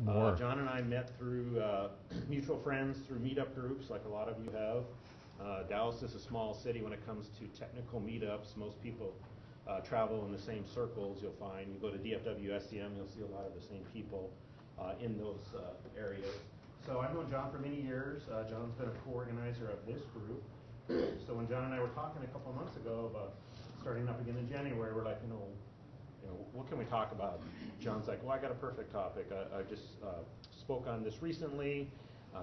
more. John and I met through mutual friends, through meetup groups, like a lot of you have. Dallas is a small city when it comes to technical meetups. Most people travel in the same circles. You'll find you go to DFW SEM, you'll see a lot of the same people in those areas. So I've known John for many years. John's been a co-organizer of this group. So when John and I were talking a couple of months ago about starting up again in January, we're like, what can we talk about? John's like, well, I got a perfect topic. I just spoke on this recently.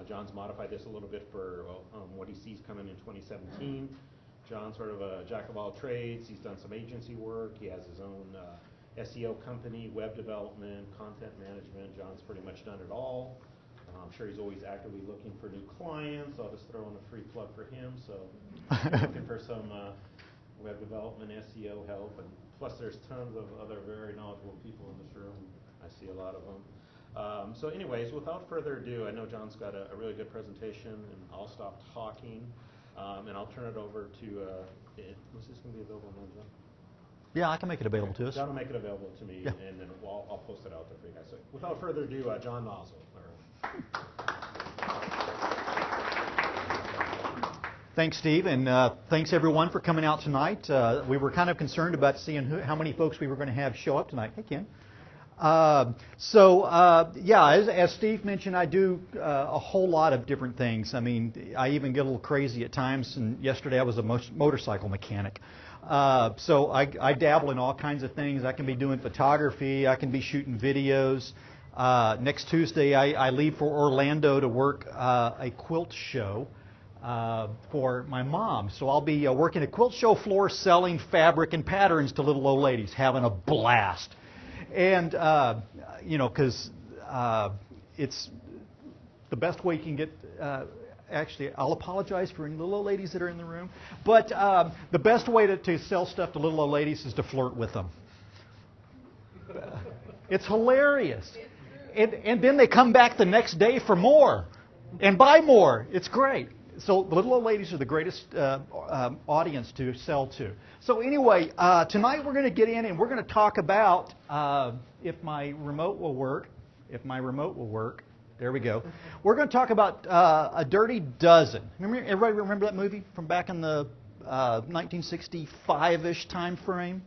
John's modified this a little bit for what he sees coming in 2017. John's sort of a jack of all trades. He's done some agency work. He has his own SEO company, web development, content management. John's pretty much done it all. I'm sure he's always actively looking for new clients. I'll just throw in a free plug for him. So looking for some web development, SEO help, and plus there's tons of other very knowledgeable people in this room. I see a lot of them. So anyways, without further ado, I know John's got a really good presentation, and I'll stop talking, and I'll turn it over to, was this going to be available on John? Yeah, I can make it available to us. John will make it available to me, yeah. And then I'll post it out there for you guys. So without further ado, John Nozzle. Thanks, Steve, and thanks everyone for coming out tonight. We were kind of concerned about seeing how many folks we were going to have show up tonight. Hey, Ken. As Steve mentioned, I do a whole lot of different things. I mean, I even get a little crazy at times, and yesterday I was a motorcycle mechanic. So I dabble in all kinds of things. I can be doing photography. I can be shooting videos. Next Tuesday, I leave for Orlando to work a quilt show for my mom. So I'll be working a quilt show floor selling fabric and patterns to little old ladies, having a blast. And, because it's the best way you can get, actually, I'll apologize for any little old ladies that are in the room, but the best way to sell stuff to little old ladies is to flirt with them. It's hilarious. And then they come back the next day for more and buy more. It's great. So the little old ladies are the greatest audience to sell to. So anyway, tonight we're going to get in and we're going to talk about if my remote will work. If my remote will work. There we go. We're going to talk about A Dirty Dozen. Everybody remember that movie from back in the 1965-ish time frame?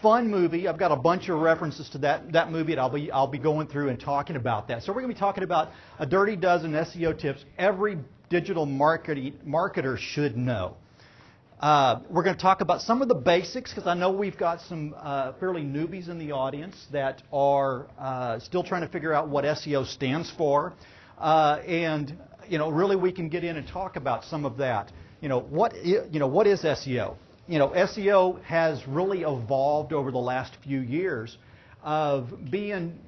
Fun movie. I've got a bunch of references to that movie, and I'll be going through and talking about that. So we're going to be talking about a dirty dozen SEO tips every digital marketer should know. We're going to talk about some of the basics, because I know we've got some fairly newbies in the audience that are still trying to figure out what SEO stands for, and really we can get in and talk about some of that. What is SEO? SEO has really evolved over the last few years of being,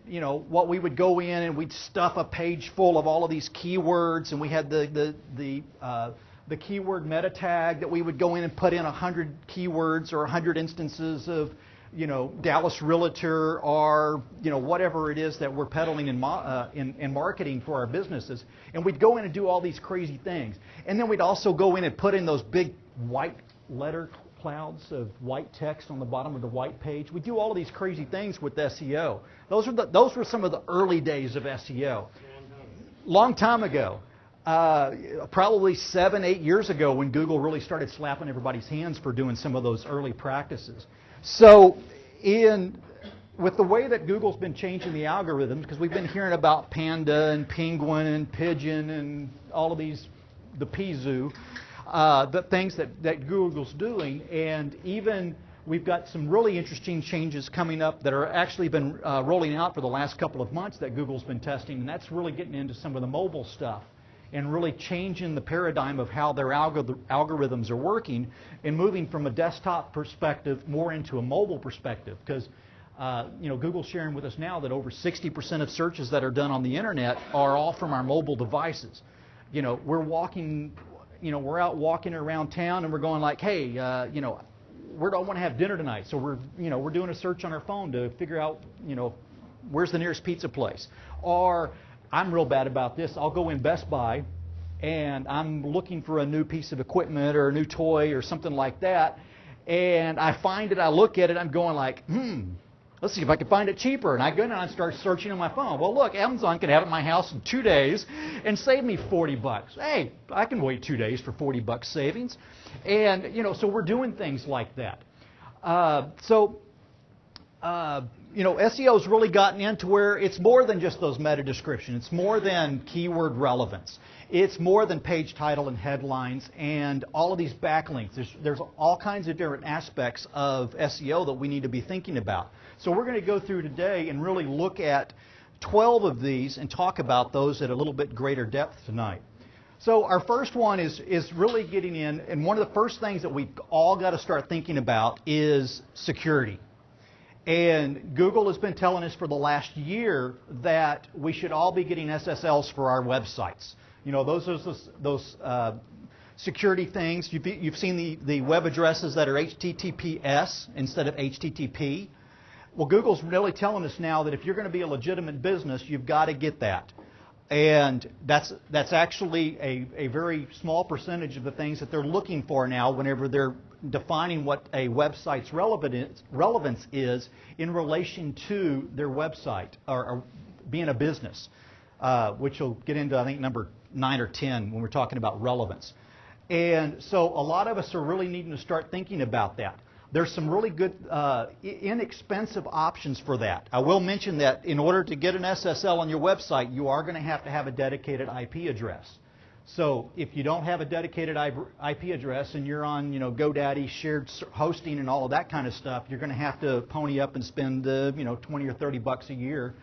what we would go in and we'd stuff a page full of all of these keywords, and we had the keyword meta tag that we would go in and put in 100 keywords or 100 instances of, Dallas Realtor or, whatever it is that we're peddling in marketing for our businesses. And we'd go in and do all these crazy things. And then we'd also go in and put in those big white letter clouds of white text on the bottom of the white page. We do all of these crazy things with SEO. Those were some of the early days of SEO. Long time ago. Probably 7-8 years ago when Google really started slapping everybody's hands for doing some of those early practices. So with the way that Google's been changing the algorithms, because we've been hearing about Panda and Penguin and Pigeon and all of these, the P-Zoo, the things that Google's doing, and even we've got some really interesting changes coming up that are actually been rolling out for the last couple of months that Google's been testing, and that's really getting into some of the mobile stuff and really changing the paradigm of how their algorithms are working and moving from a desktop perspective more into a mobile perspective, because Google's sharing with us now that over 60% of searches that are done on the internet are all from our mobile devices. We're out walking around town and we're going like, hey, we don't want to have dinner tonight, so we're doing a search on our phone to figure out, where's the nearest pizza place. Or I'm real bad about this. I'll go in Best Buy and I'm looking for a new piece of equipment or a new toy or something like that, and I find it, I look at it, I'm going like, let's see if I can find it cheaper. And I go down and start searching on my phone. Well, look, Amazon can have it at my house in 2 days and save me $40. Hey, I can wait 2 days for $40 savings. And, so we're doing things like that. SEO's really gotten into where it's more than just those meta descriptions. It's more than keyword relevance. It's more than page title and headlines and all of these backlinks. There's all kinds of different aspects of SEO that we need to be thinking about. So we're going to go through today and really look at 12 of these and talk about those at a little bit greater depth tonight. So our first one is really getting in, and one of the first things that we've all got to start thinking about is security. And Google has been telling us for the last year that we should all be getting SSLs for our websites. Those security things. You've seen the web addresses that are HTTPS instead of HTTP. Well, Google's really telling us now that if you're going to be a legitimate business, you've got to get that. And that's actually a very small percentage of the things that they're looking for now whenever they're defining what a website's relevance is in relation to their website or being a business, which we'll get into, I think, number 9 or 10 when we're talking about relevance. And so a lot of us are really needing to start thinking about that. There's some really good, inexpensive options for that. I will mention that in order to get an SSL on your website, you are going to have a dedicated IP address. So if you don't have a dedicated IP address and you're on, GoDaddy, shared hosting, and all of that kind of stuff, you're going to have to pony up and spend, $20 or $30 a year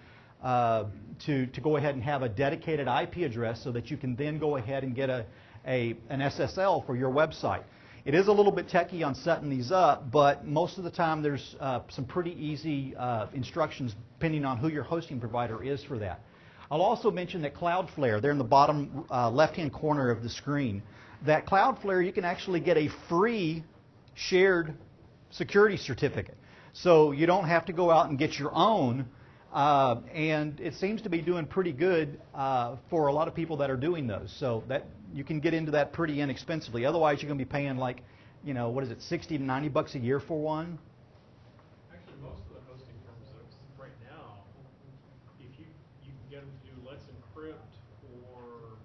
to go ahead and have a dedicated IP address so that you can then go ahead and get an SSL for your website. It is a little bit techy on setting these up, but most of the time there's some pretty easy instructions depending on who your hosting provider is for that. I'll also mention that Cloudflare, there in the bottom left-hand corner of the screen, that Cloudflare, you can actually get a free shared security certificate. So you don't have to go out and get your own, and it seems to be doing pretty good for a lot of people that are doing those. So that you can get into that pretty inexpensively. Otherwise, you're going to be paying like, what is it, $60 to $90 a year for one? Actually, most of the hosting firms right now, if you can get them to do Let's Encrypt, or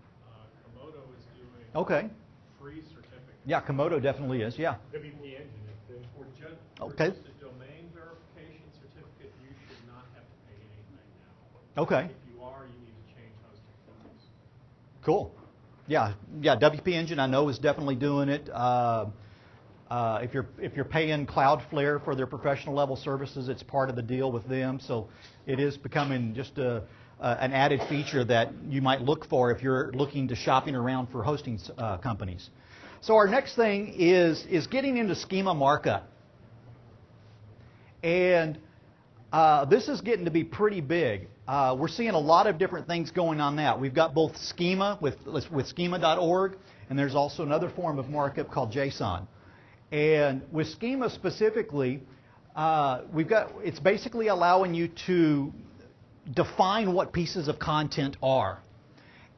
Komodo is doing free certificates. Yeah, Komodo definitely is. Yeah. WP Engine, for just a domain verification certificate, you should not have to pay anything now. Okay. If you are, you need to change hosting firms. Cool. Yeah. WP Engine I know is definitely doing it. If you're paying Cloudflare for their professional level services, it's part of the deal with them. So it is becoming just an added feature that you might look for if you're looking to shopping around for hosting companies. So our next thing is getting into schema markup, and this is getting to be pretty big. We're seeing a lot of different things going on that. We've got both schema with schema.org, and there's also another form of markup called JSON. And with schema specifically, it's basically allowing you to define what pieces of content are.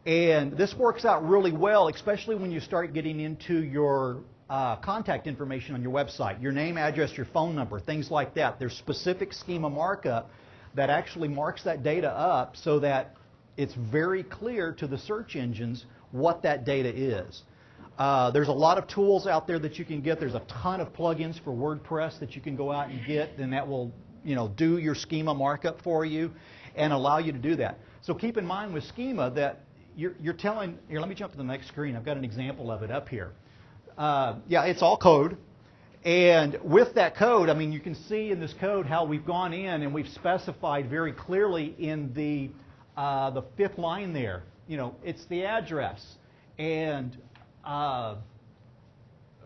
And this works out really well, especially when you start getting into your contact information on your website, your name, address, your phone number, things like that. There's specific schema markup that actually marks that data up so that it's very clear to the search engines what that data is. There's a lot of tools out there that you can get. There's a ton of plugins for WordPress that you can go out and get, and that will do your schema markup for you and allow you to do that. So keep in mind with schema that you're telling, here, let me jump to the next screen. I've got an example of it up here. It's all code. And with that code, you can see in this code how we've gone in and we've specified very clearly in the fifth line there. It's the address and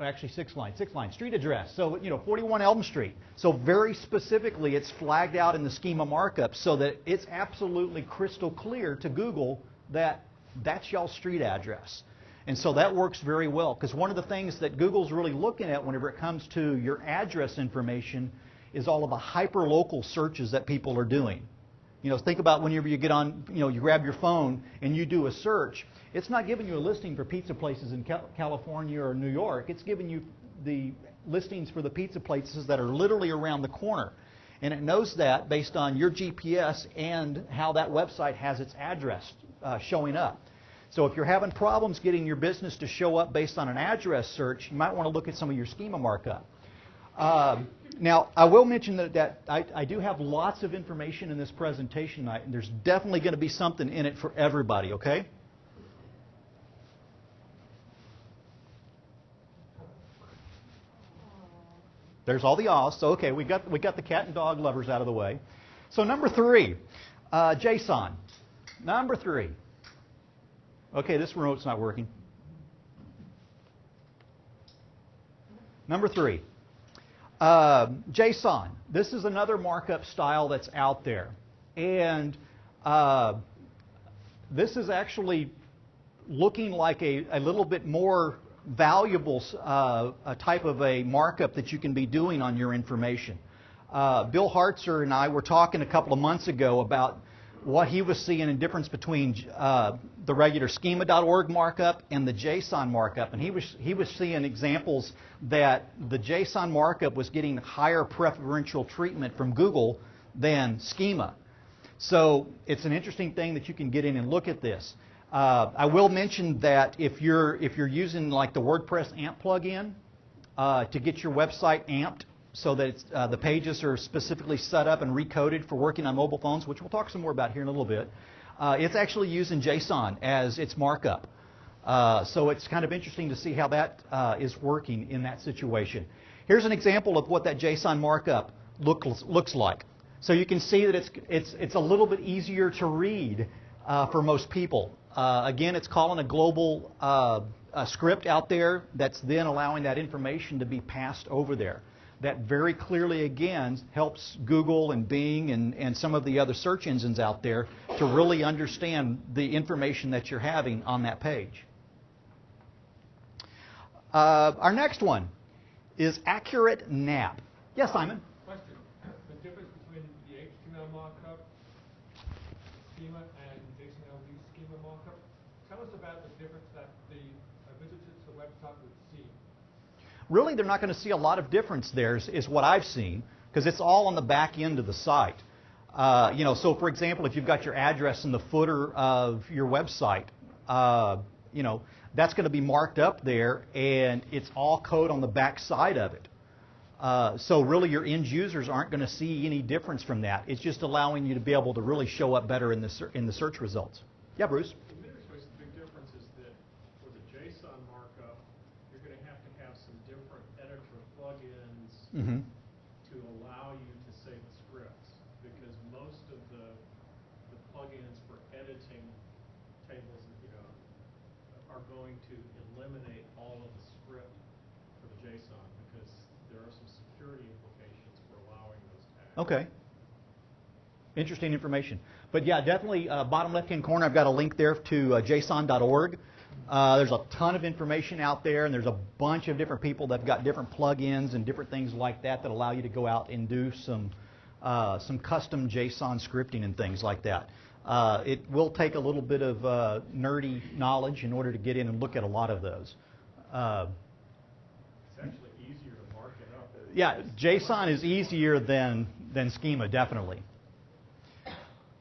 actually sixth line, street address. So 41 Elm Street. So very specifically, it's flagged out in the schema markup so that it's absolutely crystal clear to Google that that's y'all's street address. And so that works very well, because one of the things that Google's really looking at whenever it comes to your address information is all of the hyperlocal searches that people are doing. Think about whenever you get on, you grab your phone and you do a search. It's not giving you a listing for pizza places in California or New York. It's giving you the listings for the pizza places that are literally around the corner. And it knows that based on your GPS and how that website has its address showing up. So if you're having problems getting your business to show up based on an address search, you might want to look at some of your schema markup. Now, I will mention that I do have lots of information in this presentation tonight, and there's definitely going to be something in it for everybody, okay? There's all the ahs. So, okay, we got the cat and dog lovers out of the way. So number 3, JSON. Number 3. Okay, this remote's not working. Number 3. JSON. This is another markup style that's out there. And this is actually looking like a little bit more valuable type of a markup that you can be doing on your information. Bill Hartzer and I were talking a couple of months ago about what he was seeing in difference between the regular schema.org markup and the JSON markup. And he was seeing examples that the JSON markup was getting higher preferential treatment from Google than schema. So it's an interesting thing that you can get in and look at this. I will mention that if you're using like the WordPress AMP plugin to get your website amped so that it's, the pages are specifically set up and recoded for working on mobile phones, which we'll talk some more about here in a little bit, it's actually using JSON as its markup. So it's kind of interesting to see how that is working in that situation. Here's an example of what that JSON markup looks like. So you can see that it's a little bit easier to read for most people. Again, it's calling a global script out there that's then allowing that information to be passed over there. That very clearly, again, helps Google and Bing and some of the other search engines out there to really understand the information that you're having on that page. Our next one is accurate NAP. Yes, Simon? Question. The difference between the HTML markup schema and JSON-LD schema markup. Tell us about the difference that the visitor to the website would see. Really, they're not going to see a lot of difference there, is what I've seen, because it's all on the back end of the site. So for example, if you've got your address in the footer of your website, that's going to be marked up there, and it's all code on the back side of it. So really, your end users aren't going to see any difference from that. It's just allowing you to be able to really show up better in the search results. Yeah, Bruce? The big difference is that for the JSON markup, you're going to have some different editor plugins to allow you to save the scripts, because most of the plugins for editing tables, are going to eliminate all of the script for the JSON, because there are some security implications for allowing those tags. Okay. Interesting information. But yeah, definitely, bottom left-hand corner, I've got a link there to JSON.org. There's a ton of information out there, and there's a bunch of different people that have got different plugins and different things like that that allow you to go out and do some custom JSON scripting and things like that. It will take a little bit of nerdy knowledge in order to get in and look at a lot of those. It's actually easier to mark it up. Yeah, JSON is easier than schema, definitely.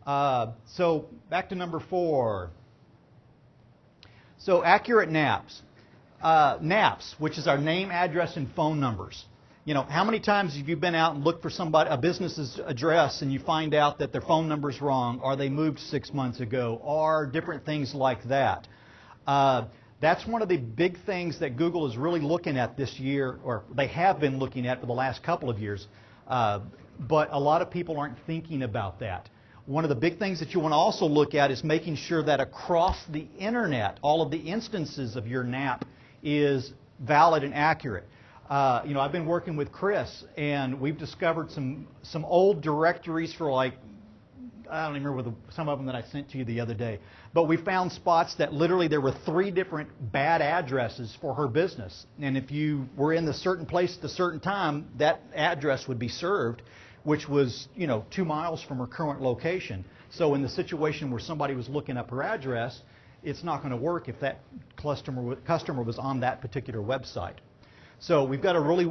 So back to number 4. So accurate NAPs. NAPs, which is our name, address, and phone numbers. How many times have you been out and looked for a business's address and you find out that their phone number's wrong, or they moved 6 months ago, or different things like that? That's one of the big things that Google is really looking at this year, or they have been looking at for the last couple of years. But a lot of people aren't thinking about that. One of the big things that you want to also look at is making sure that across the internet, all of the instances of your NAP is valid and accurate. I've been working with Chris, and we've discovered some old directories for, like, I don't even remember some of them that I sent to you the other day. But we found spots that literally there were 3 different bad addresses for her business. And if you were in the certain place at a certain time, that address would be served, which was 2 miles from her current location. So in the situation where somebody was looking up her address, it's not going to work if that customer was on that particular website. So we've got to really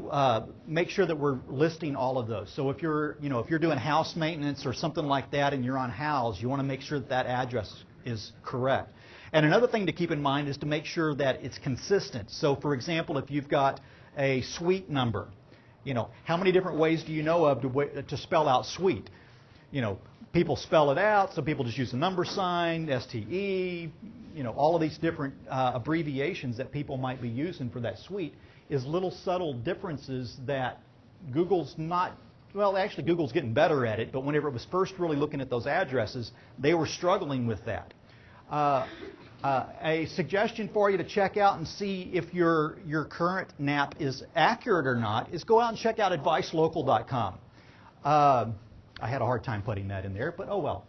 make sure that we're listing all of those. So if you're doing house maintenance or something like that and you're on house, you want to make sure that that address is correct. And another thing to keep in mind is to make sure that it's consistent. So for example, if you've got a suite number, how many different ways do you know of to spell out suite? People spell it out, some people just use the number sign, STE, all of these different abbreviations that people might be using for that suite is little subtle differences that Google's not, well, actually Google's getting better at it, but whenever it was first really looking at those addresses, they were struggling with that. A suggestion for you to check out and see if your current NAP is accurate or not is go out and check out advicelocal.com. I had a hard time putting that in there, but oh well.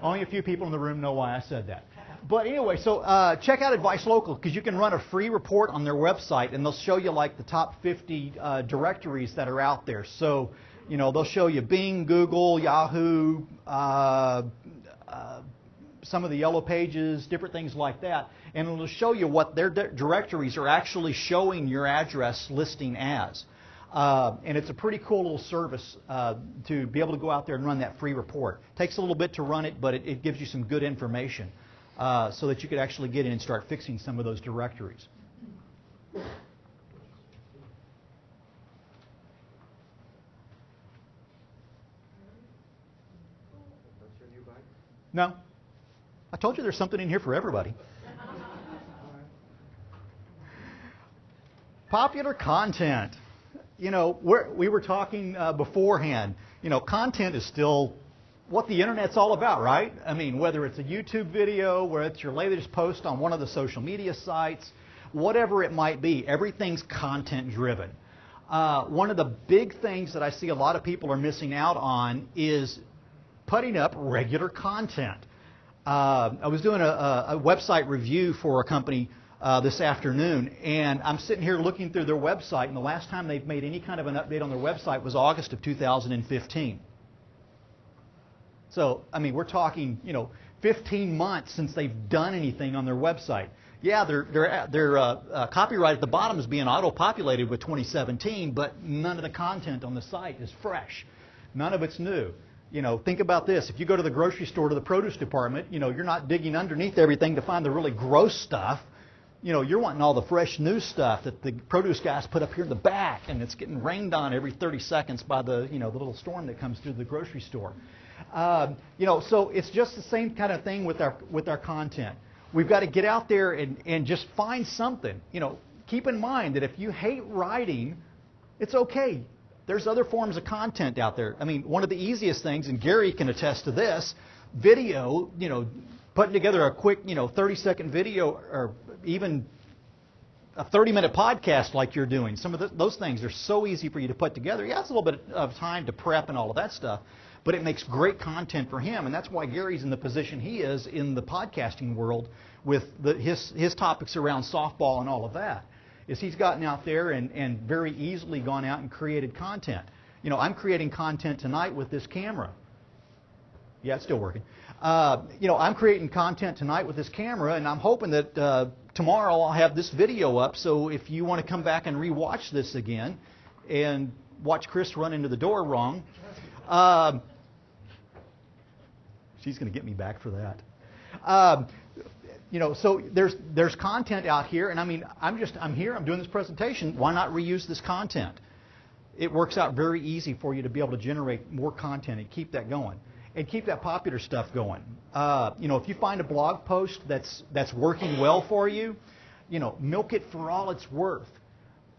Only a few people in the room know why I said that. But anyway, so check out Advice Local because you can run a free report on their website and they'll show you like the top 50 directories that are out there. So, they'll show you Bing, Google, Yahoo, some of the yellow pages, different things like that. And it'll show you what their directories are actually showing your address listing as. And it's a pretty cool little service to be able to go out there and run that free report. It takes a little bit to run it, but it gives you some good information so that you could actually get in and start fixing some of those directories. No. I told you there's something in here for everybody. Popular content. We were talking beforehand, content is still what the Internet's all about, right? I mean, whether it's a YouTube video, whether it's your latest post on one of the social media sites, whatever it might be, everything's content driven. One of the big things that I see a lot of people are missing out on is putting up regular content. I was doing a website review for a company this afternoon, and I'm sitting here looking through their website, and the last time they've made any kind of an update on their website was August of 2015. So, I mean, we're talking, 15 months since they've done anything on their website. Yeah, their copyright at the bottom is being auto-populated with 2017, but none of the content on the site is fresh. None of it's new. Think about this. If you go to the grocery store, to the produce department, you're not digging underneath everything to find the really gross stuff. You're wanting all the fresh new stuff that the produce guys put up here in the back, and it's getting rained on every 30 seconds by the, the little storm that comes through the grocery store. So it's just the same kind of thing with our content. We've got to get out there and just find something. Keep in mind that if you hate writing, it's okay. There's other forms of content out there. I mean, one of the easiest things, and Gary can attest to this, video, putting together a quick, 30-second video or even a 30-minute podcast like you're doing. Some of those things are so easy for you to put together. Yeah, it's a little bit of time to prep and all of that stuff, but it makes great content for him, and that's why Gary's in the position he is in the podcasting world with his topics around softball and all of that, is he's gotten out there and very easily gone out and created content. I'm creating content tonight with this camera. Yeah, it's still working. I'm creating content tonight with this camera, and I'm hoping that tomorrow I'll have this video up, so if you want to come back and rewatch this again and watch Chris run into the door wrong, she's going to get me back for that. So there's content out here, and I mean, I'm here, I'm doing this presentation. Why not reuse this content? It works out very easy for you to be able to generate more content and keep that going. And keep that popular stuff going. If you find a blog post that's working well for you, milk it for all it's worth.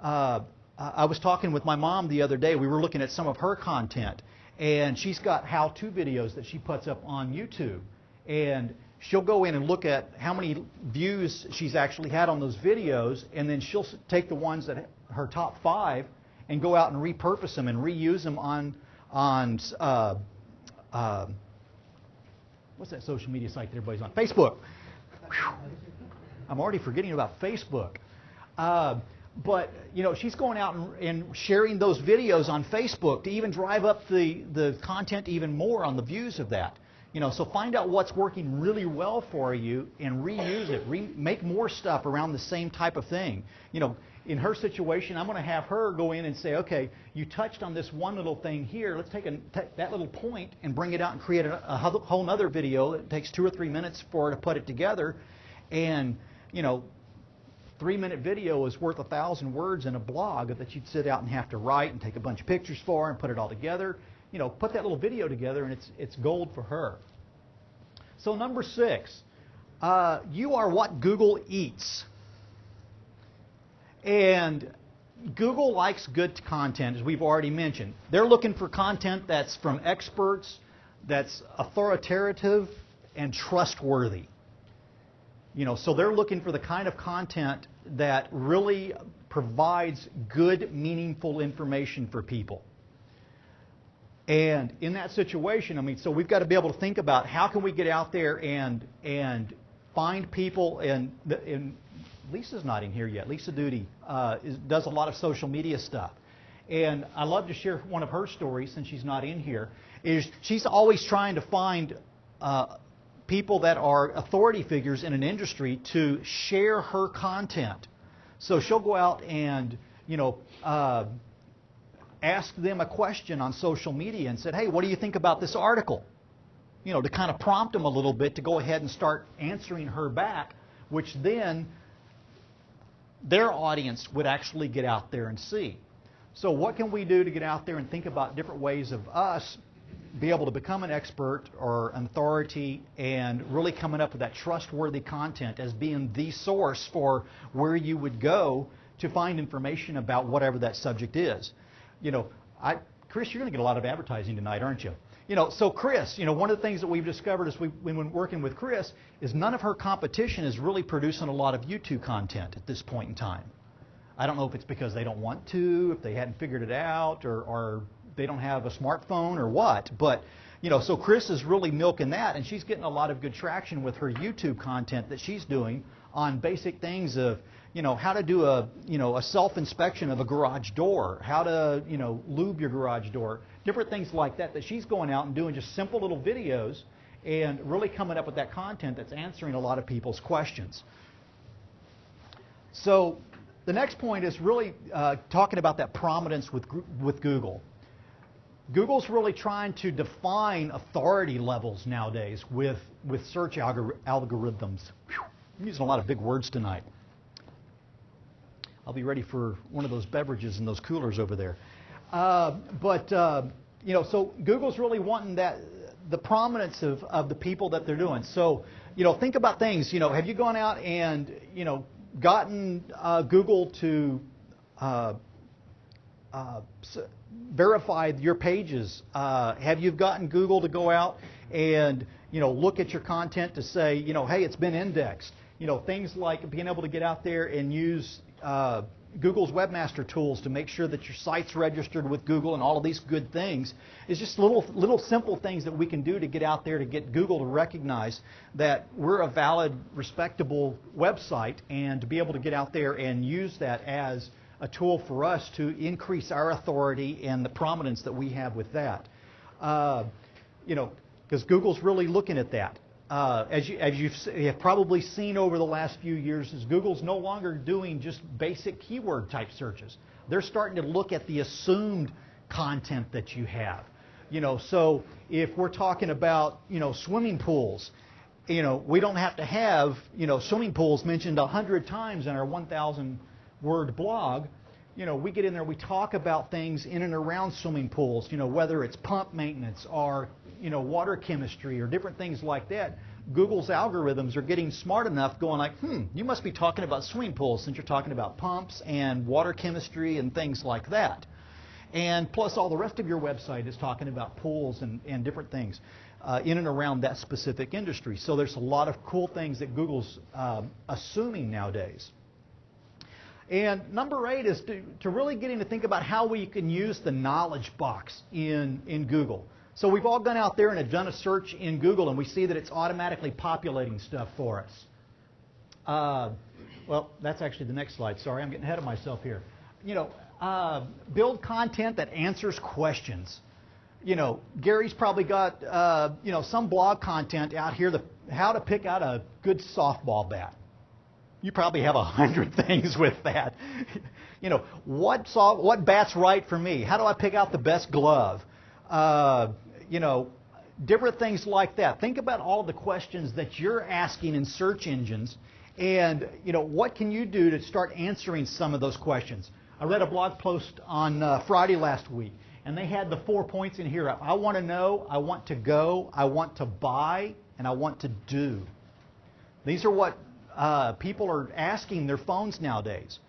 I was talking with my mom the other day. We were looking at some of her content, and she's got how-to videos that she puts up on YouTube. And she'll go in and look at how many views she's actually had on those videos, and then she'll take the ones that her top 5 and go out and repurpose them and reuse them on what's that social media site that everybody's on? Facebook. Whew. I'm already forgetting about Facebook. But she's going out and sharing those videos on Facebook to even drive up the content even more on the views of that. So find out what's working really well for you and reuse it. Make more stuff around the same type of thing. in her situation, I'm going to have her go in and say, okay, you touched on this one little thing here. Let's take that little point and bring it out and create a whole other video. It takes 2 or 3 minutes for her to put it together. And, 3-minute video is worth 1,000 words in a blog that you'd sit out and have to write and take a bunch of pictures for and put it all together. Put that little video together, and it's gold for her. So number 6, you are what Google eats. And Google likes good content, as we've already mentioned. They're looking for content that's from experts, that's authoritative and trustworthy. So they're looking for the kind of content that really provides good, meaningful information for people. And in that situation, so we've got to be able to think about how can we get out there and find people. And Lisa's not in here yet. Lisa Duty does a lot of social media stuff. And I love to share one of her stories, since she's not in here, is she's always trying to find people that are authority figures in an industry to share her content. So she'll go out and, ask them a question on social media and said, hey, what do you think about this article? To kind of prompt them a little bit to go ahead and start answering her back, which then their audience would actually get out there and see. So what can we do to get out there and think about different ways of us be able to become an expert or an authority and really coming up with that trustworthy content as being the source for where you would go to find information about whatever that subject is. Chris, you're going to get a lot of advertising tonight, aren't you? So Chris, one of the things that we've discovered as we've been working with Chris is none of her competition is really producing a lot of YouTube content at this point in time. I don't know if it's because they don't want to, if they hadn't figured it out, or they don't have a smartphone or what. But, so Chris is really milking that, and she's getting a lot of good traction with her YouTube content that she's doing on basic things of, how to do a self-inspection of a garage door, how to, lube your garage door, different things like that she's going out and doing just simple little videos and really coming up with that content that's answering a lot of people's questions. So the next point is really talking about that prominence with Google. Google's really trying to define authority levels nowadays with search algorithms. Whew, I'm using a lot of big words tonight. I'll be ready for one of those beverages in those coolers over there. So Google's really wanting the prominence of the people that they're doing. So, think about things. Have you gone out and, gotten Google to verify your pages? Have you gotten Google to go out and, look at your content to say, hey, it's been indexed? Things like being able to get out there and use Google's webmaster tools to make sure that your site's registered with Google and all of these good things is just little simple things that we can do to get out there to get Google to recognize that we're a valid, respectable website, and to be able to get out there and use that as a tool for us to increase our authority and the prominence that we have with that. Because Google's really looking at that. As you have probably seen over the last few years, is Google's no longer doing just basic keyword type searches. They're starting to look at the assumed content that you have. So if we're talking about, swimming pools, we don't have to have, swimming pools mentioned 100 times in our 1,000 word blog. We get in there, we talk about things in and around swimming pools, whether it's pump maintenance or, water chemistry or different things like that. Google's algorithms are getting smart enough going like, you must be talking about swimming pools since you're talking about pumps and water chemistry and things like that. And plus all the rest of your website is talking about pools and different things in and around that specific industry. So there's a lot of cool things that Google's assuming nowadays. And number 8 is to really getting to think about how we can use the knowledge box in Google. So we've all gone out there and have done a search in Google, and we see that it's automatically populating stuff for us. Well, that's actually the next slide. Sorry, I'm getting ahead of myself here. Build content that answers questions. Gary's probably got some blog content out here, how to pick out a good softball bat. You probably have 100 things with that. You know, what bat's right for me? How do I pick out the best glove? You know, different things like that. Think about all the questions that you're asking in search engines, and you know, what can you do to start answering some of those questions? I read a blog post on Friday last week, and they had the 4 points in here. I want to know, I want to go, I want to buy, and I want to do. These are what people are asking their phones nowadays.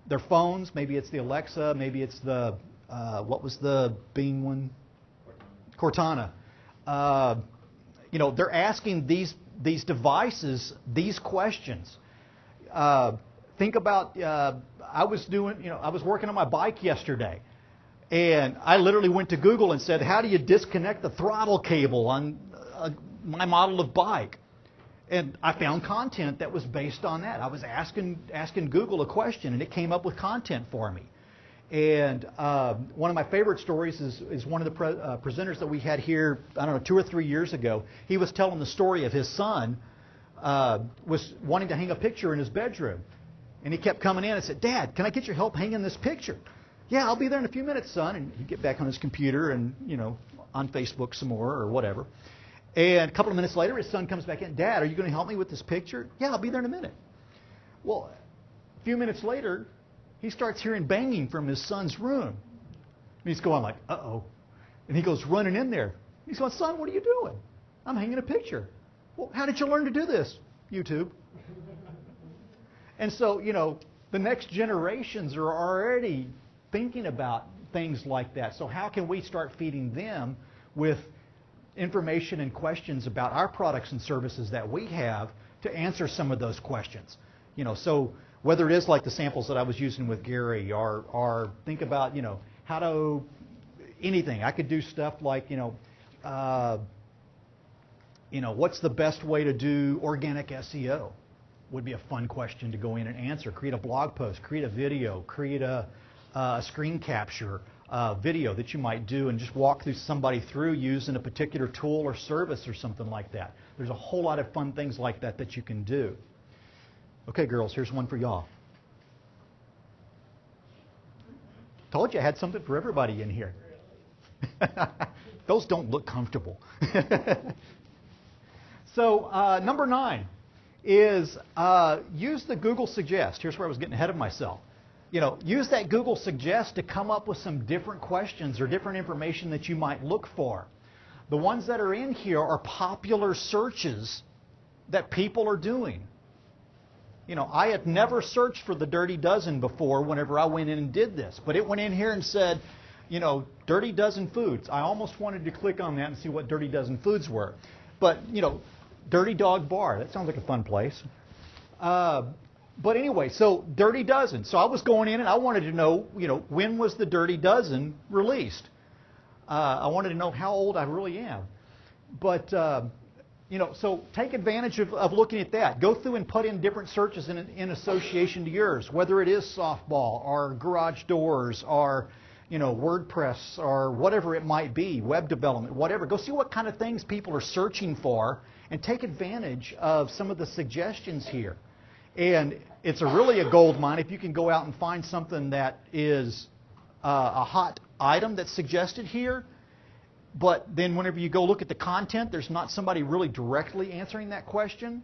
Their phones, maybe it's the Alexa, maybe it's the, what was the Bing one? Cortana. You know, they're asking these devices these questions. Think about, I was working on my bike yesterday, and I literally went to Google and said, how do you disconnect the throttle cable on my model of bike? And I found content that was based on that. I was asking Google a question, and it came up with content for me. And one of my favorite stories is one of the presenters that we had here, I don't know, 2 or 3 years ago. He was telling the story of his son was wanting to hang a picture in his bedroom. And he kept coming in and said, Dad, can I get your help hanging this picture? Yeah, I'll be there in a few minutes, son. And he'd get back on his computer and, you know, on Facebook some more or whatever. And a couple of minutes later, his son comes back in. Dad, are you going to help me with this picture? Yeah, I'll be there in a minute. Well, a few minutes later, he starts hearing banging from his son's room. And he's going like, uh-oh. And he goes running in there. He's going, son, what are you doing? I'm hanging a picture. Well, how did you learn to do this? YouTube. And so, you know, the next generations are already thinking about things like that. So how can we start feeding them with information and questions about our products and services that we have to answer some of those questions? You know, so whether it is like the samples that I was using with Gary, or think about, you know, how to anything. I could do stuff like, you know, what's the best way to do organic SEO? Would be a fun question to go in and answer. Create a blog post, create a video, create a screen capture video that you might do and just walk somebody through using a particular tool or service or something like that. There's a whole lot of fun things like that that you can do. Okay, girls, here's one for y'all. Told you I had something for everybody in here. Those don't look comfortable. So number 9 is use the Google Suggest. Here's where I was getting ahead of myself. You know, use that Google Suggest to come up with some different questions or different information that you might look for. The ones that are in here are popular searches that people are doing. You know, I had never searched for the Dirty Dozen before whenever I went in and did this. But it went in here and said, you know, Dirty Dozen Foods. I almost wanted to click on that and see what Dirty Dozen Foods were. But, you know, Dirty Dog Bar. That sounds like a fun place. But anyway, so Dirty Dozen. So I was going in and I wanted to know, you know, when was the Dirty Dozen released? I wanted to know how old I really am. But, you know, so take advantage of looking at that. Go through and put in different searches in association to yours, whether it is softball or garage doors or, you know, WordPress or whatever it might be, web development, whatever. Go see what kind of things people are searching for and take advantage of some of the suggestions here. And it's really a gold mine if you can go out and find something that is a hot item that's suggested here. But then whenever you go look at the content, there's not somebody really directly answering that question.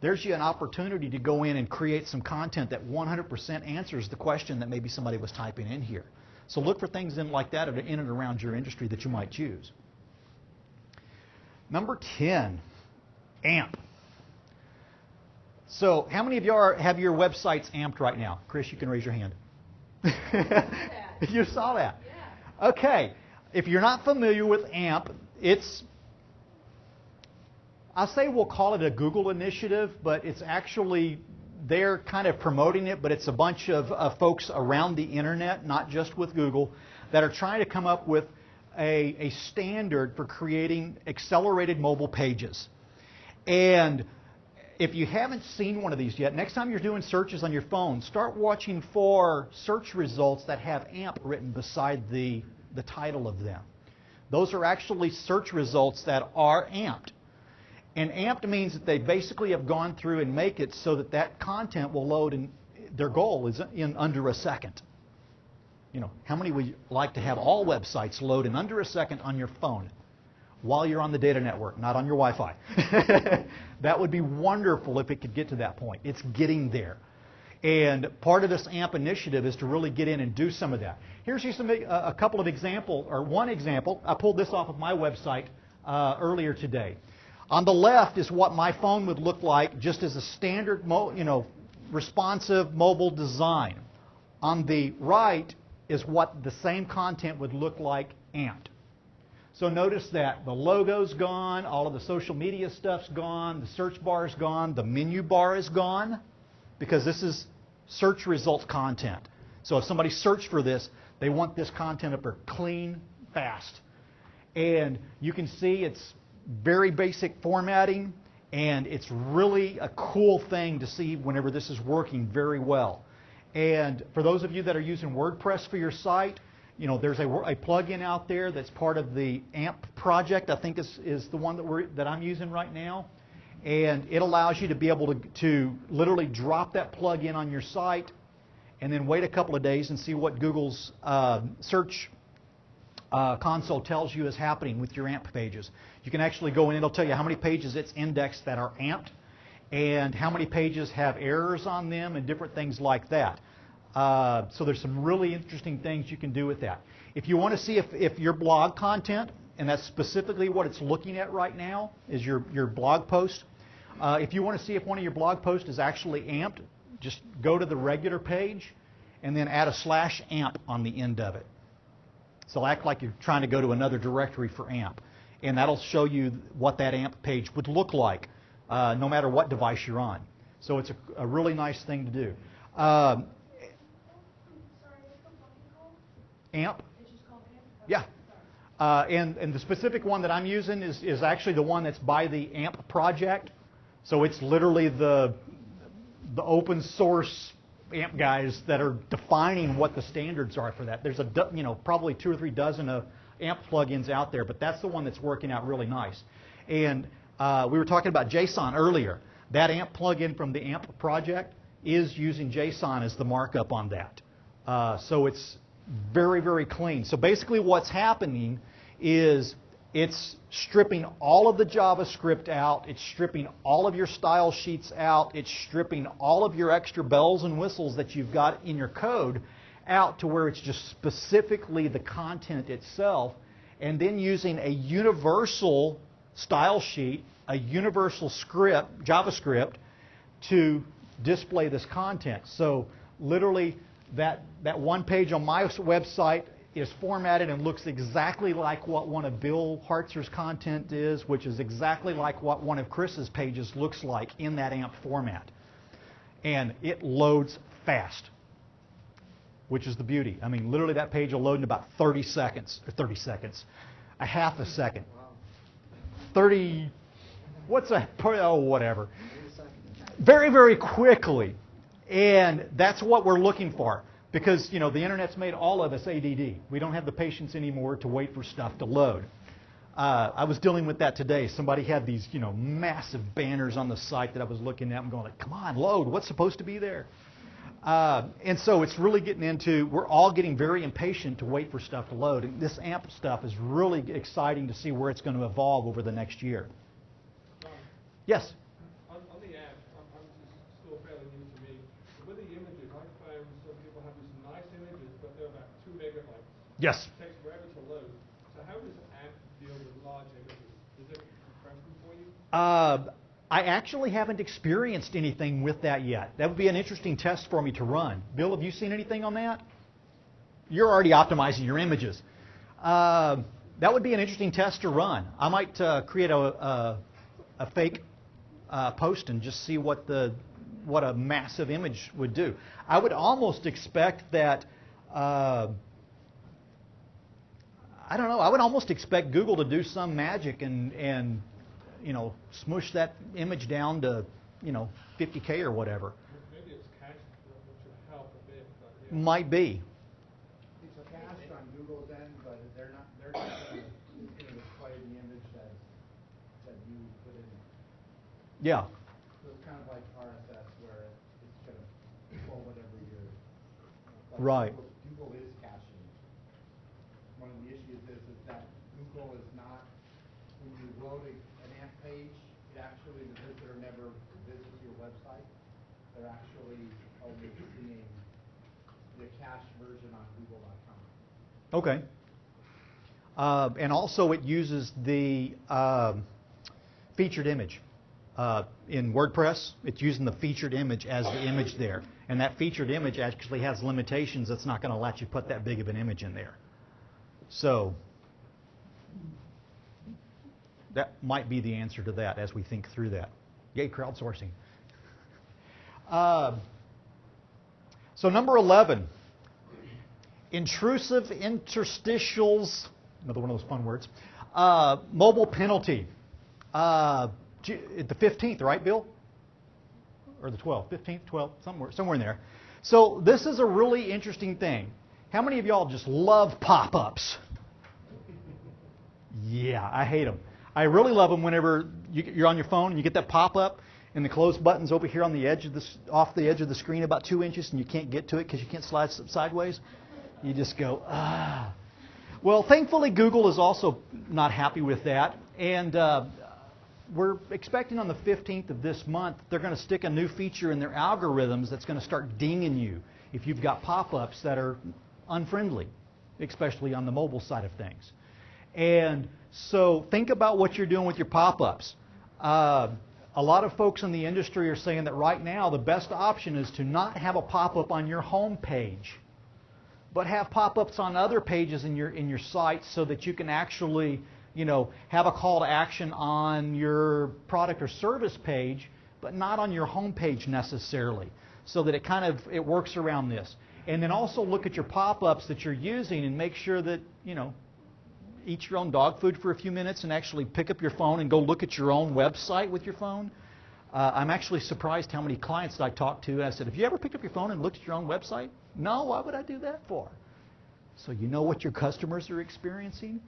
There's you an opportunity to go in and create some content that 100% answers the question that maybe somebody was typing in here. So look for things in like that in and around your industry that you might choose. Number 10, AMP. So how many of you have your websites amped right now? Chris, you can raise your hand. You saw that? Yeah. Okay. If you're not familiar with AMP, I'll say we'll call it a Google initiative, but it's actually, they're kind of promoting it, but it's a bunch of folks around the internet, not just with Google, that are trying to come up with a standard for creating accelerated mobile pages. And if you haven't seen one of these yet, next time you're doing searches on your phone, start watching for search results that have AMP written beside the title of them. Those are actually search results that are amped. And amped means that they basically have gone through and make it so that that content will load in, their goal is in under a second. You know, how many would like to have all websites load in under a second on your phone while you're on the data network, not on your Wi-Fi? That would be wonderful if it could get to that point. It's getting there. And part of this AMP initiative is to really get in and do some of that. Here's just a couple of examples, or one example. I pulled this off of my website earlier today. On the left is what my phone would look like just as a standard, responsive mobile design. On the right is what the same content would look like amped. So notice that the logo's gone, all of the social media stuff's gone, the search bar's gone, the menu bar is gone, because this is search results content. So if somebody searched for this, they want this content up there clean, fast. And you can see it's very basic formatting, and it's really a cool thing to see whenever this is working very well. And for those of you that are using WordPress for your site, you know, there's a plugin out there that's part of the AMP project, I think is the one that I'm using right now. And it allows you to be able to literally drop that plug-in on your site and then wait a couple of days and see what Google's search console tells you is happening with your AMP pages. You can actually go in, it'll tell you how many pages it's indexed that are amped and how many pages have errors on them and different things like that. So there's some really interesting things you can do with that. If you want to see if your blog content, and that's specifically what it's looking at right now, is your blog post. If you want to see if one of your blog posts is actually amped, just go to the regular page and then add a /amp on the end of it. So act like you're trying to go to another directory for AMP. And that'll show you what that AMP page would look like no matter what device you're on. So it's a really nice thing to do. Sorry, what's the plugin called? AMP? It's just called AMP? Yeah. And the specific one that I'm using is actually the one that's by the AMP project. So it's literally the open source AMP guys that are defining what the standards are for that. There's probably 2 or 3 dozen of AMP plugins out there, but that's the one that's working out really nice. And we were talking about JSON earlier. That AMP plugin from the AMP project is using JSON as the markup on that. So it's very, very clean. So basically what's happening is it's stripping all of the JavaScript out. It's stripping all of your style sheets out. It's stripping all of your extra bells and whistles that you've got in your code out to where it's just specifically the content itself, and then using a universal style sheet, a universal script, JavaScript, to display this content. So literally that one page on my website is formatted and looks exactly like what one of Bill Hartzer's content is, which is exactly like what one of Chris's pages looks like in that AMP format. And it loads fast, which is the beauty. I mean, literally that page will load in about 30 seconds, or 30 seconds, a half a second. 30, whatever. Very, very quickly. And that's what we're looking for. Because, the internet's made all of us ADD. We don't have the patience anymore to wait for stuff to load. I was dealing with that today. Somebody had these, massive banners on the site that I was looking at. I'm going like, come on, load. What's supposed to be there? And so it's really getting into, we're all getting very impatient to wait for stuff to load. And this AMP stuff is really exciting to see where it's going to evolve over the next year. Yes? On the AMP, I'm just still fairly new to me. With the images, I found some people have these nice images, but they're about 2 megabytes. Yes. It takes forever to load. So how does AMP deal with large images? Does it compress them for you? I actually haven't experienced anything with that yet. That would be an interesting test for me to run. Bill, have you seen anything on that? You're already optimizing your images. That would be an interesting test to run. I might create a fake post and just see what a massive image would do. I would almost expect that, I don't know, I would almost expect Google to do some magic and smush that image down to, 50K or whatever. Maybe it's cached, which would help a bit. But yeah. Might be. It's a cached on Google's end, but they're not going to display the image that you put in. Yeah. So it's kind of like RSS where it's going to pull whatever you're. Like Right. Google is caching. One of the issues is that Google is not, when you load an AMP page, it actually, the visitor never visits your website. They're actually only seeing the cached version on google.com. Okay. And also it uses the featured image. In WordPress, it's using the featured image as the image there. And that featured image actually has limitations that's not going to let you put that big of an image in there. So that might be the answer to that as we think through that. Yay, crowdsourcing. So number 11, intrusive interstitials, another one of those fun words, mobile penalty. The 15th, right, Bill? Or the 12th, 15th, 12th, somewhere in there. So this is a really interesting thing. How many of y'all just love pop-ups? Yeah, I hate them. I really love them whenever you're on your phone and you get that pop-up and the close button's over here on the edge of off the edge of the screen about 2 inches and you can't get to it because you can't slide sideways. You just go, ah. Well, thankfully, Google is also not happy with that. And we're expecting on the 15th of this month, they're going to stick a new feature in their algorithms that's going to start dinging you if you've got pop-ups that are unfriendly, especially on the mobile side of things. And so think about what you're doing with your pop-ups. A lot of folks in the industry are saying that right now the best option is to not have a pop-up on your home page, but have pop-ups on other pages in your site so that you can actually, have a call to action on your product or service page, but not on your home page necessarily, so that it works around this. And then also look at your pop-ups that you're using and make sure that, eat your own dog food for a few minutes and actually pick up your phone and go look at your own website with your phone. I'm actually surprised how many clients that I talked to. I said, have you ever picked up your phone and looked at your own website? No, why would I do that for? So you know what your customers are experiencing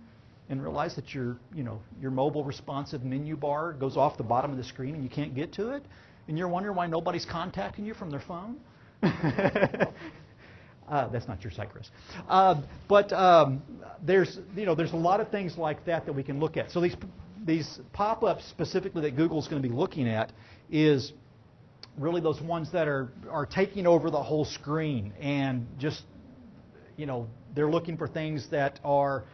and realize that your mobile responsive menu bar goes off the bottom of the screen and you can't get to it, and you're wondering why nobody's contacting you from their phone? That's not your site, Chris. But there's a lot of things like that we can look at. So these pop-ups specifically that Google's going to be looking at is really those ones that are taking over the whole screen and just, they're looking for things that are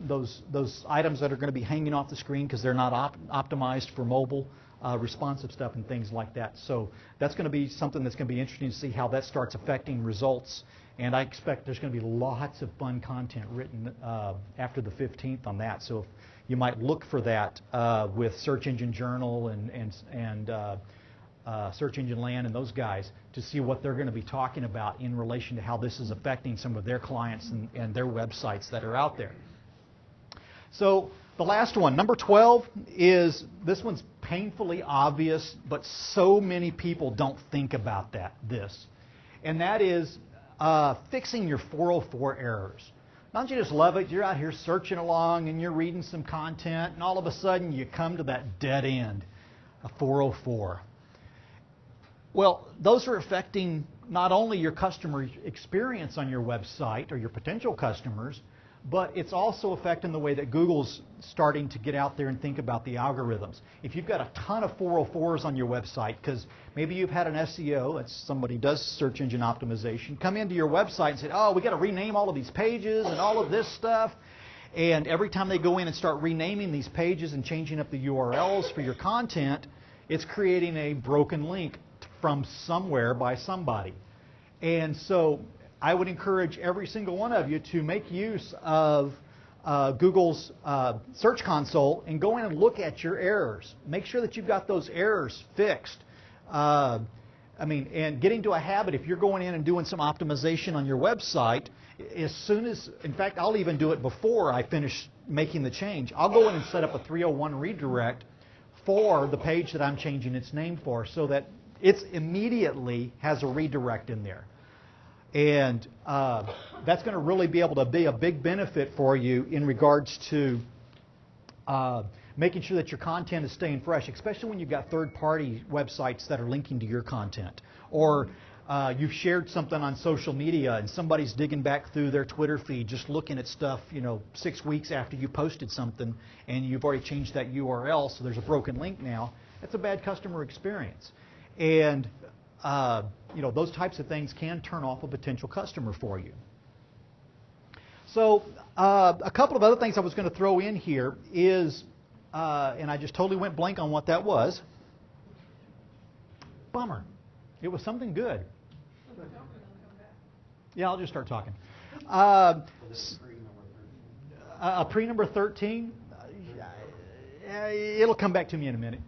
those items that are going to be hanging off the screen because they're not optimized for mobile. Responsive stuff and things like that. So that's going to be something that's going to be interesting to see how that starts affecting results. And I expect there's going to be lots of fun content written after the 15th on that. So you might look for that with Search Engine Journal and Search Engine Land and those guys to see what they're going to be talking about in relation to how this is affecting some of their clients and their websites that are out there. So the last one, number 12, is this one's painfully obvious, but so many people don't think about this. And that is fixing your 404 errors. Don't you just love it? You're out here searching along and you're reading some content and all of a sudden you come to that dead end, a 404. Well, those are affecting not only your customer experience on your website or your potential customers, but it's also affecting the way that Google's starting to get out there and think about the algorithms. If you've got a ton of 404s on your website, because maybe you've had an SEO, that's somebody who does search engine optimization, come into your website and say, oh, we got to rename all of these pages and all of this stuff. And every time they go in and start renaming these pages and changing up the URLs for your content, it's creating a broken link from somewhere by somebody. And so I would encourage every single one of you to make use of Google's Search Console and go in and look at your errors. Make sure that you've got those errors fixed. And get into a habit. If you're going in and doing some optimization on your website, as soon as, in fact, I'll even do it before I finish making the change. I'll go in and set up a 301 redirect for the page that I'm changing its name for so that it immediately has a redirect in there. And that's going to really be able to be a big benefit for you in regards to making sure that your content is staying fresh, especially when you've got third-party websites that are linking to your content. Or you've shared something on social media and somebody's digging back through their Twitter feed just looking at stuff, 6 weeks after you posted something and you've already changed that URL, so there's a broken link now. That's a bad customer experience. And those types of things can turn off a potential customer for you. So a couple of other things I was going to throw in here is, and I just totally went blank on what that was. Bummer. It was something good. Yeah, I'll just start talking. Pre-number 13, it'll come back to me in a minute.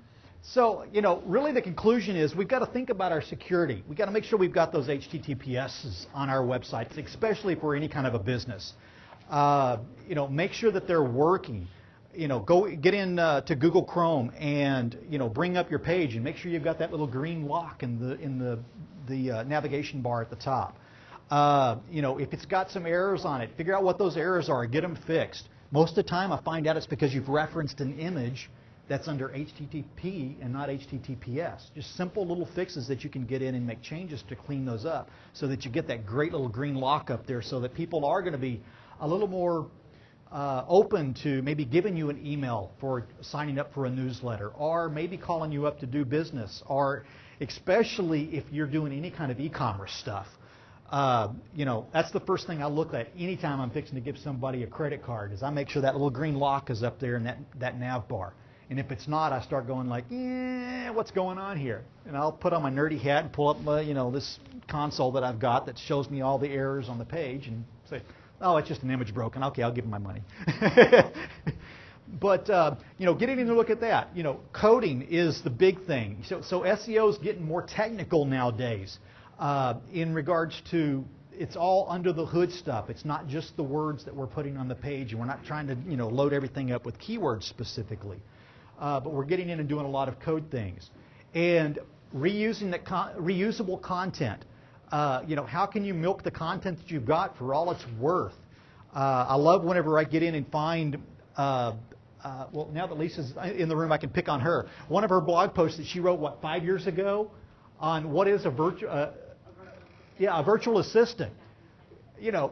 So, really the conclusion is we've got to think about our security. We've got to make sure we've got those HTTPSs on our websites, especially if we're any kind of a business. Make sure that they're working. Go get in to Google Chrome and bring up your page and make sure you've got that little green lock in the navigation bar at the top. If it's got some errors on it, figure out what those errors are and get them fixed. Most of the time I find out it's because you've referenced an image that's under HTTP and not HTTPS. Just simple little fixes that you can get in and make changes to clean those up so that you get that great little green lock up there so that people are going to be a little more open to maybe giving you an email for signing up for a newsletter or maybe calling you up to do business, or especially if you're doing any kind of e-commerce stuff. That's the first thing I look at anytime I'm fixing to give somebody a credit card is I make sure that little green lock is up there in that nav bar. And if it's not, I start going like, what's going on here? And I'll put on my nerdy hat and pull up my, this console that I've got that shows me all the errors on the page and say, oh, it's just an image broken. Okay, I'll give them my money. But, getting in to look at that. Coding is the big thing. So SEO is getting more technical nowadays in regards to it's all under the hood stuff. It's not just the words that we're putting on the page, and we're not trying to load everything up with keywords specifically. But we're getting in and doing a lot of code things. And reusing reusable content. How can you milk the content that you've got for all it's worth? I love whenever I get in and find, now that Lisa's in the room, I can pick on her. One of her blog posts that she wrote, 5 years ago, on what is a virtual assistant.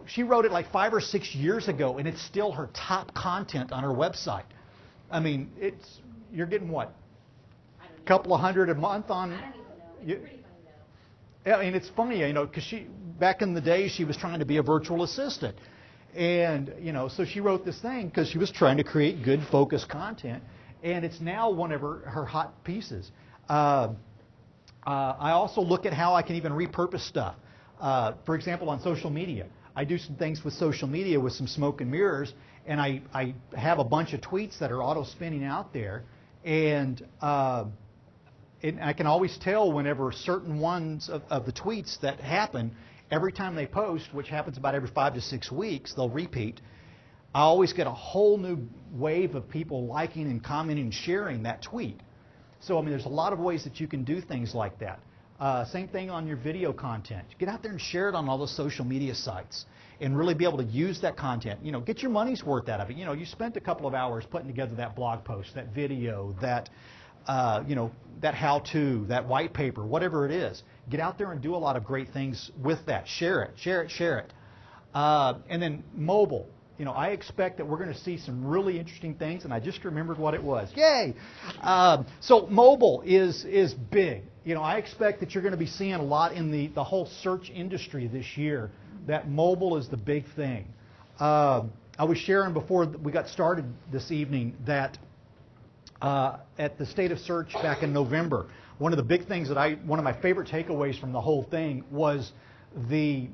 She wrote it like 5 or 6 years ago, and it's still her top content on her website. I mean, you're getting what? A couple of hundred a month on. I don't even know. It's pretty funny though. Yeah, I mean, it's funny, because back in the day she was trying to be a virtual assistant, and so she wrote this thing because she was trying to create good, focused content, and it's now one of her hot pieces. I also look at how I can even repurpose stuff. For example, on social media, I do some things with social media with some smoke and mirrors, and I have a bunch of tweets that are auto-spinning out there, and I can always tell whenever certain ones of the tweets that happen, every time they post, which happens about every 5 to 6 weeks, they'll repeat. I always get a whole new wave of people liking and commenting and sharing that tweet. So, I mean, there's a lot of ways that you can do things like that. Same thing on your video content. Get out there and share it on all the social media sites and really be able to use that content. Get your money's worth out of it. You spent a couple of hours putting together that blog post, that video, that how-to, that white paper, whatever it is. Get out there and do a lot of great things with that. Share it. And then mobile. I expect that we're going to see some really interesting things, and I just remembered what it was. Yay! So mobile is big. I expect that you're going to be seeing a lot in the whole search industry this year, that mobile is the big thing. I was sharing before we got started this evening that at the State of Search back in November, one of the big things one of my favorite takeaways from the whole thing was the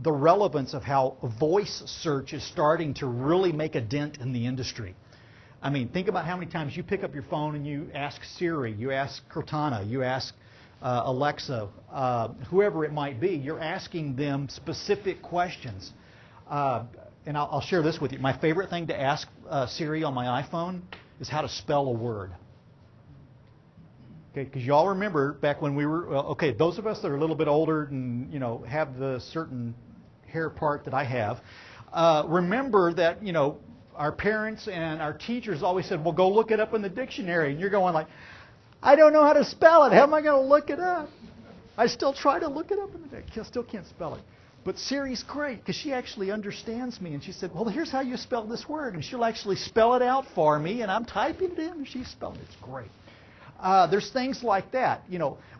relevance of how voice search is starting to really make a dent in the industry. I mean, think about how many times you pick up your phone and you ask Siri, you ask Cortana, you ask Alexa, whoever it might be. You're asking them specific questions. And I'll share this with you. My favorite thing to ask Siri on my iPhone is how to spell a word. Okay, because you all remember back when we were, those of us that are a little bit older and, have the certain hair part that I have, remember that, our parents and our teachers always said, well, go look it up in the dictionary. And you're going like, I don't know how to spell it. How am I going to look it up? I still try to look it up in the dictionary. Still can't spell it. But Siri's great because she actually understands me. And she said, well, here's how you spell this word. And she'll actually spell it out for me. And I'm typing it in and she's spelling it. It's great. There's things like that.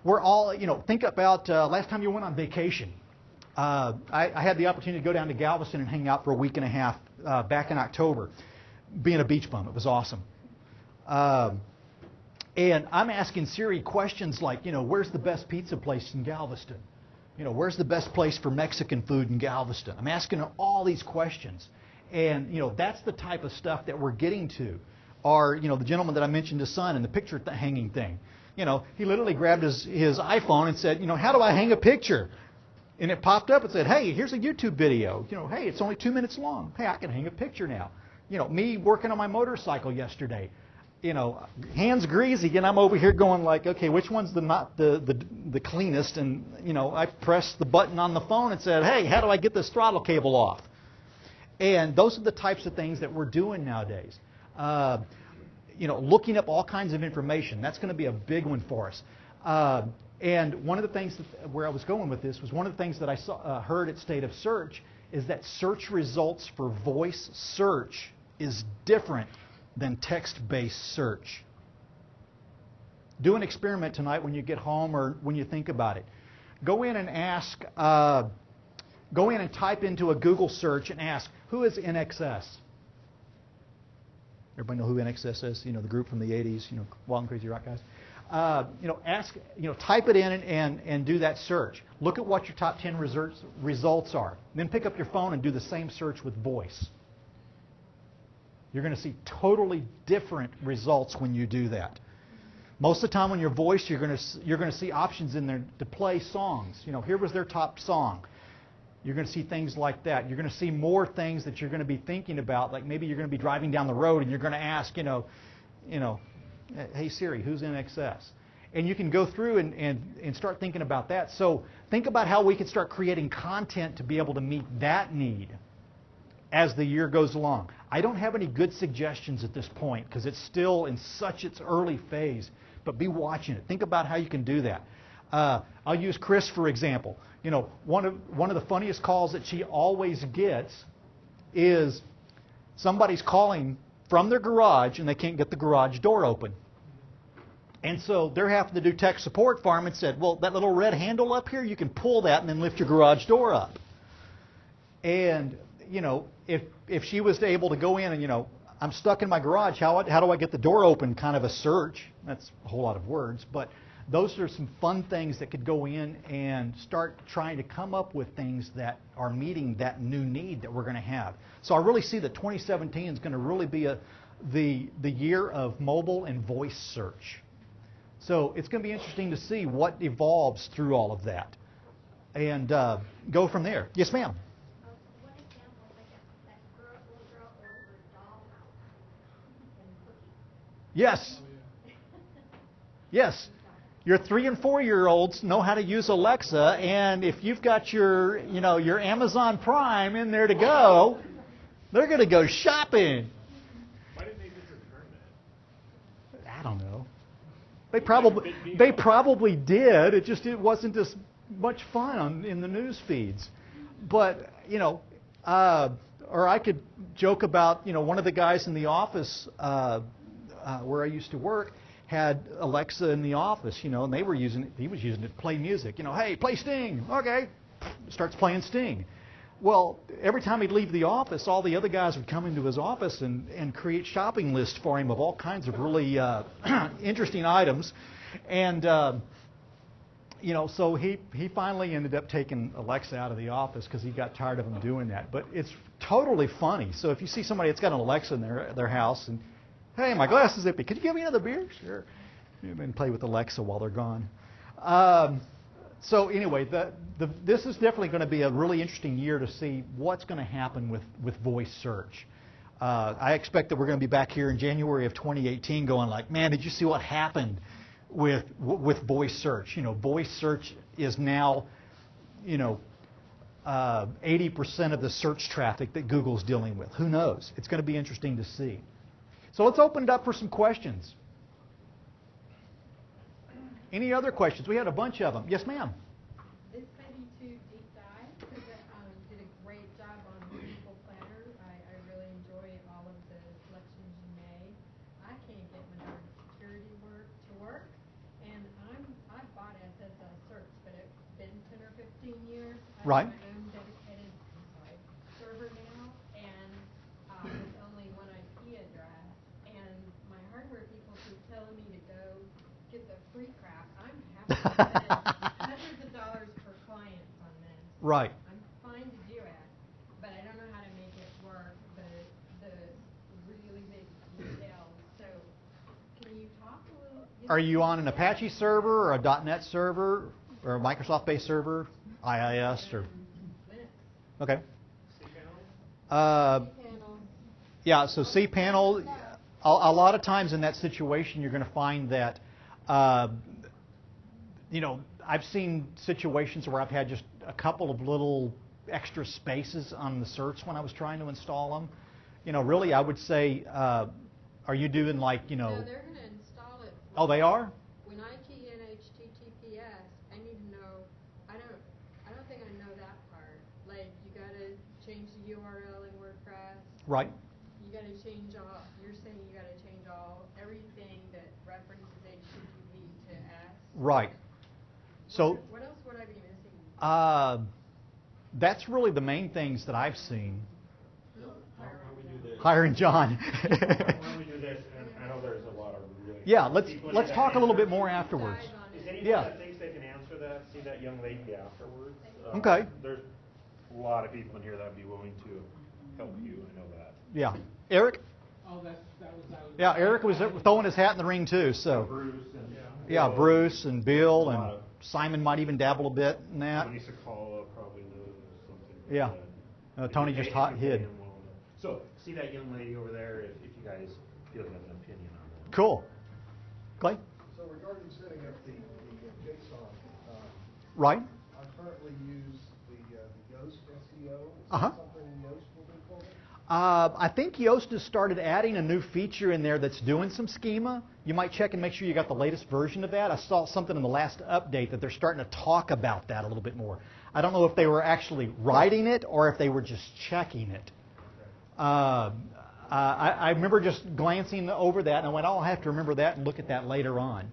We're all, think about last time you went on vacation. I had the opportunity to go down to Galveston and hang out for a week and a half back in October, being a beach bum. It was awesome. And I'm asking Siri questions like, where's the best pizza place in Galveston? Where's the best place for Mexican food in Galveston? I'm asking her all these questions. And, that's the type of stuff that we're getting to. Or, the gentleman that I mentioned, his son, and the picture hanging thing. He literally grabbed his iPhone and said, how do I hang a picture? And it popped up and said, hey, here's a YouTube video. Hey, it's only 2 minutes long. Hey, I can hang a picture now. Me working on my motorcycle yesterday. Hands greasy, and I'm over here going like, okay, which one's the cleanest? And, I pressed the button on the phone and said, hey, how do I get this throttle cable off? And those are the types of things that we're doing nowadays. Looking up all kinds of information. That's going to be a big one for us. And one of the things where I was going with this was one of the things that I heard at State of Search is that search results for voice search is different than text-based search. Do an experiment tonight when you get home or when you think about it. Go in and type into a Google search and ask, who is NXS? Everybody know who NXS is? The group from the 80s, Wild and Crazy Rock guys. Type it in and do that search. Look at what your top 10 results are. Then pick up your phone and do the same search with voice. You're going to see totally different results when you do that. Most of the time when you're voice, you're going to see options in there to play songs. Here was their top song. You're going to see things like that. You're going to see more things that you're going to be thinking about. Like maybe you're going to be driving down the road and you're going to ask, hey Siri, who's in excess? And you can go through and start thinking about that. So think about how we can start creating content to be able to meet that need as the year goes along. I don't have any good suggestions at this point because it's still in such its early phase, but be watching it. Think about how you can do that. I'll use Chris for example. One of the funniest calls that she always gets is somebody's calling from their garage and they can't get the garage door open. And so they're having to do tech support for them and said, well, that little red handle up here, you can pull that and then lift your garage door up. And, if she was able to go in and, I'm stuck in my garage, how do I get the door open? Kind of a search. That's a whole lot of words. But those are some fun things that could go in and start trying to come up with things that are meeting that new need that we're going to have. So I really see that 2017 is going to really be the year of mobile and voice search. So it's going to be interesting to see what evolves through all of that and go from there. Yes, ma'am. One example, like that little girl over dollhouse and cookies. Yes. Yes. Your 3 and 4 year olds know how to use Alexa, and if you've got your Amazon Prime in there to go, they're going to go shopping. Why didn't they just return that? I don't know. They probably did. It wasn't as much fun in the news feeds. But or I could joke about one of the guys in the office where I used to work had Alexa in the office, and he was using it to play music. Hey, play Sting. Okay, starts playing Sting. Well, every time he'd leave the office, all the other guys would come into his office and create shopping lists for him of all kinds of really interesting items. And, so he finally ended up taking Alexa out of the office because he got tired of him doing that. But it's totally funny. So if you see somebody that's got an Alexa in their house and, hey, my glass is empty. Could you give me another beer? Sure. And play with Alexa while they're gone. So anyway, this is definitely going to be a really interesting year to see what's going to happen with voice search. I expect that we're going to be back here in January of 2018 going like, man, did you see what happened with voice search? Voice search is now, 80% of the search traffic that Google's dealing with. Who knows? It's going to be interesting to see. So let's open it up for some questions. Any other questions? We had a bunch of them. Yes, ma'am. This may be too deep dive because did a great job on Google Planner. I really enjoy all of the selections you made. I can't get my darn security work to work, and I bought SSL Search, but it's been 10 or 15 years. I Right. have my own dedicated server now, and with only one IP address. And my hardware people keep telling me to go get the free crap. I'm happy to spend hundreds of dollars per client on this. Right. I'm fine to do it, but I don't know how to make it work. The really big details. So, can you talk a little? Are you on an Apache server or a .NET server or a Microsoft-based server, IIS or? Linux. Okay. Panel. Yeah. So cPanel. A lot of times in that situation, you're going to find that, I've seen situations where I've had just a couple of little extra spaces on the certs when I was trying to install them. Really, I would say, are you doing like, No, they're going to install it. Oh, they are? When I key in HTTPS, I need to know. I don't think I know that part. Like you got to change the URL in WordPress. Right. You got to change all. You're saying you got to change everything that references HTTP to S. Right. So What else would I be missing? That's really the main things that I've seen. Why don't we do this? Hiring John. Why don't we do this? And I know there's a lot of really Yeah, let's people let's that talk a little answer. bit more afterwards. Dive on Is it. anyone Yeah. that thinks they can answer that? See that young lady afterwards? Okay. There's a lot of people in here that would be willing to help you. I know that. Yeah. Eric? Oh, that was. Yeah, Eric was throwing his hat in the ring too. So Bruce and yeah, Bill, Bruce and Bill a lot and of- Simon might even dabble a bit in that. Tony Sakala probably knows something. Yeah. Like that. Tony If you just pay- if you hid. pay him well enough. So see that young lady over there. If you guys feel you have an opinion on that. Cool. Clay? So regarding setting up the JSON, Right? I currently use the Yoast SEO. Is Uh-huh. that something Yoast will do for me? I think Yoast has started adding a new feature in there that's doing some schema. You might check and make sure you got the latest version of that. I saw something in the last update that they're starting to talk about that a little bit more. I don't know if they were actually writing it or if they were just checking it. I remember just glancing over that and I went, oh, I'll have to remember that and look at that later on.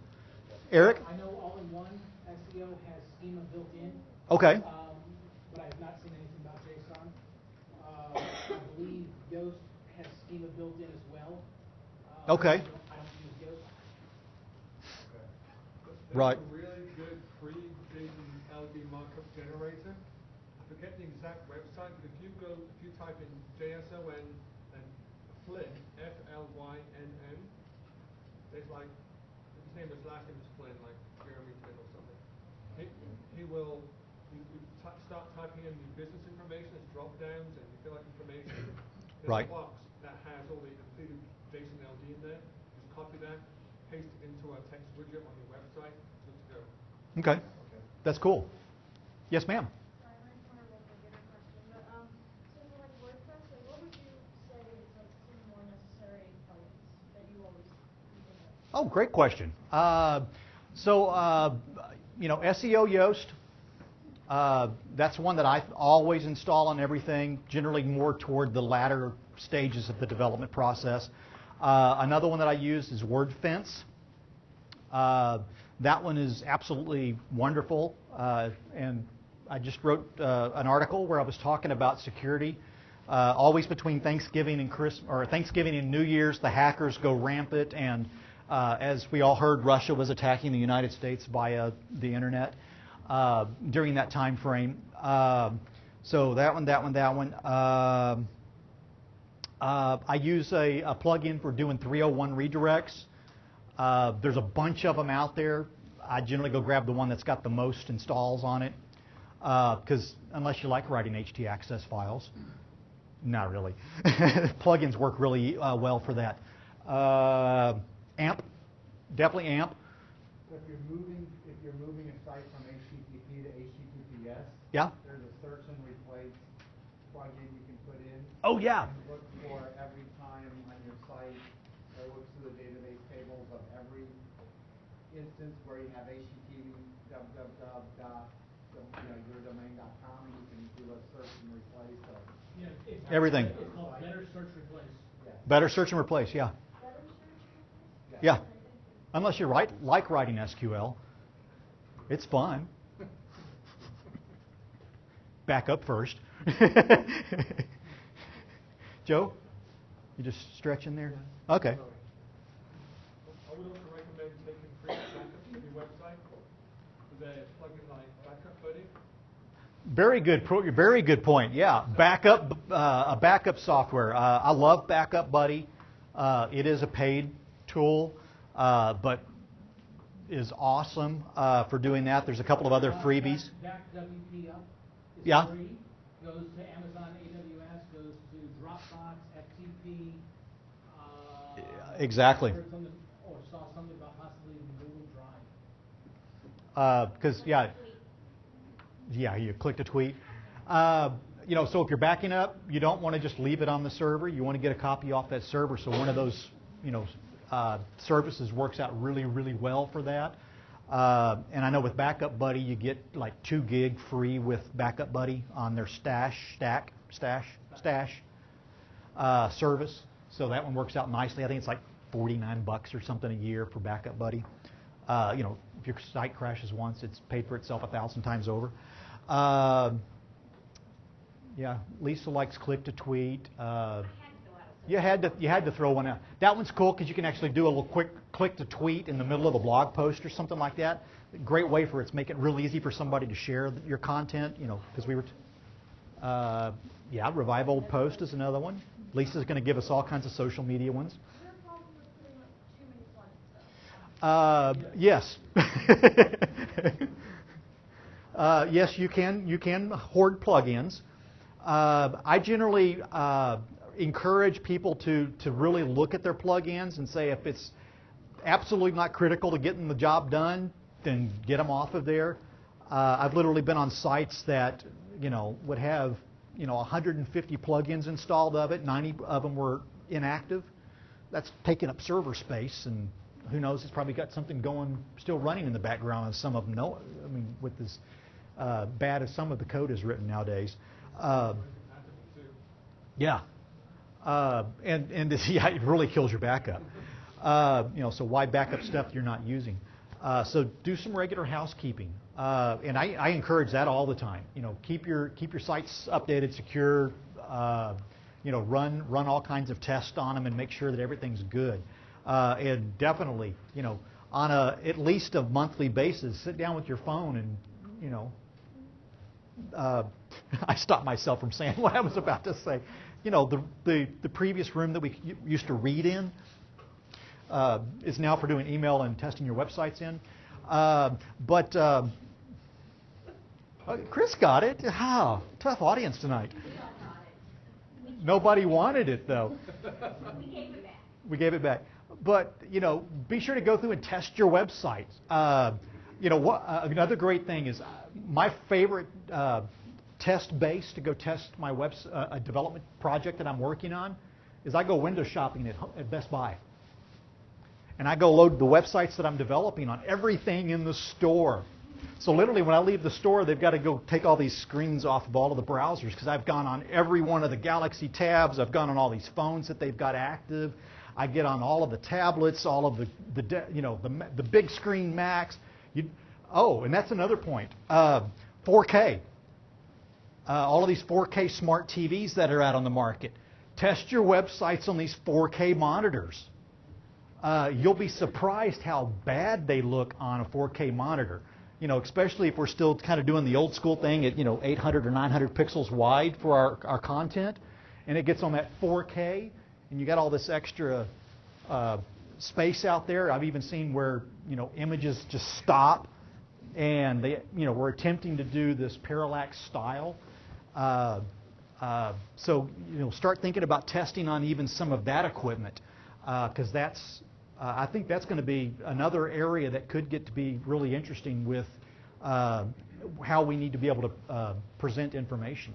Eric? I know all-in-one SEO has schema built in, Okay. but I have not seen anything about JSON. I believe Yoast has schema built in as well. Okay. I don't use Yoast. There's Right. a really good free JLD markup generator. I forget the exact website, but if you type in JSON and Flynn, Flynn, there's like, his last name is Flynn, like Jeremy Flynn or something. He will, you start typing in the business information, there's drop downs, and you fill out information. There's Right. a box that has all the included JSON LD in there. Just copy that, paste it into a text widget on your website, good to go. Okay. That's cool. Yes, ma'am. Sorry, mine's more of like a bigger question, but so for like WordPress, like what would you say is like some more necessary plugins that you always think of? Oh, great question. SEO Yoast, that's one that I always install on everything, generally more toward the latter stages of the development process. Another one that I use is WordFence. That one is absolutely wonderful, and I just wrote an article where I was talking about security. Always between Thanksgiving and Thanksgiving and New Year's, the hackers go rampant, and as we all heard, Russia was attacking the United States via the internet during that time frame. So that one. I use a plugin for doing 301 redirects. There's a bunch of them out there. I generally go grab the one that's got the most installs on it, because unless you like writing htaccess files, not really. Plugins work really well for that. AMP, definitely AMP. if you're moving a site from HTTP to HTTPS, Yeah. there's a search and replace plugin you can put in. Oh, yeah. And look for every time on your site, it looks through the database tables of every instance where you have HTTP yourdomain.com, and you can do a search and replace of Everything. It's called Better Search Replace. Better search and replace, yeah. Yeah. Unless you like writing SQL. It's fun. Back up first. Joe? You just stretching there? Okay. I would also recommend taking free backups of your website with a plugin like Backup Buddy. Very good point. Yeah, a backup software. I love Backup Buddy. It is a paid tool, but is awesome for doing that. There's a couple of other freebies. BackWP Up is Yeah. free. Goes to Amazon AWS, goes to Dropbox, FTP. Exactly. I heard something, or saw something about possibly Google Drive. Because you click to tweet. So if you're backing up, you don't want to just leave it on the server. You want to get a copy off that server. So one of those, services works out really, really well for that. And I know with Backup Buddy, you get like 2 gig free with Backup Buddy on their stash service. So that one works out nicely. I think it's like $49 or something a year for Backup Buddy. If your site crashes once, it's paid for itself 1,000 times over. Lisa likes click to tweet. You had to throw one out. That one's cool because you can actually do a little quick click to tweet in the middle of a blog post or something like that. Great way for it to make it real easy for somebody to share your content. Because we were. Revive Old Post is another one. Lisa's going to give us all kinds of social media ones. Is there a problem with putting up too many plugins though? Yes, you can hoard plugins. I generally encourage people to really look at their plugins and say if it's absolutely not critical to getting the job done, then get them off of there. I've literally been on sites that would have 150 plugins installed of it. 90 of them were inactive. That's taking up server space, and who knows? It's probably got something still running in the background, and some of them know. I mean, with as bad as some of the code is written nowadays. Yeah. It really kills your backup. So why backup stuff you're not using? So do some regular housekeeping, and I encourage that all the time. Keep your sites updated, secure. Run all kinds of tests on them and make sure that everything's good. And definitely, on at least a monthly basis, sit down with your phone and I stopped myself from saying what I was about to say. The previous room that we used to read in is now for doing email and testing your websites in. Chris got it. How? Tough audience tonight. Nobody wanted it, though. We gave it back. But, be sure to go through and test your websites. Another great thing is my favorite test base to go test my a development project that I'm working on is I go window shopping at Best Buy. And I go load the websites that I'm developing on everything in the store. So literally when I leave the store, they've got to go take all these screens off of all of the browsers because I've gone on every one of the Galaxy tabs. I've gone on all these phones that they've got active. I get on all of the tablets, all of the big screen Macs. And that's another point. 4K. All of these 4K smart TVs that are out on the market. Test your websites on these 4K monitors. You'll be surprised how bad they look on a 4K monitor. Especially if we're still kind of doing the old school thing at 800 or 900 pixels wide for our content, and it gets on that 4K, and you got all this extra space out there. I've even seen where images just stop, and we're attempting to do this parallax style. So start thinking about testing on even some of that equipment, because that's I think that's going to be another area that could get to be really interesting with how we need to be able to present information.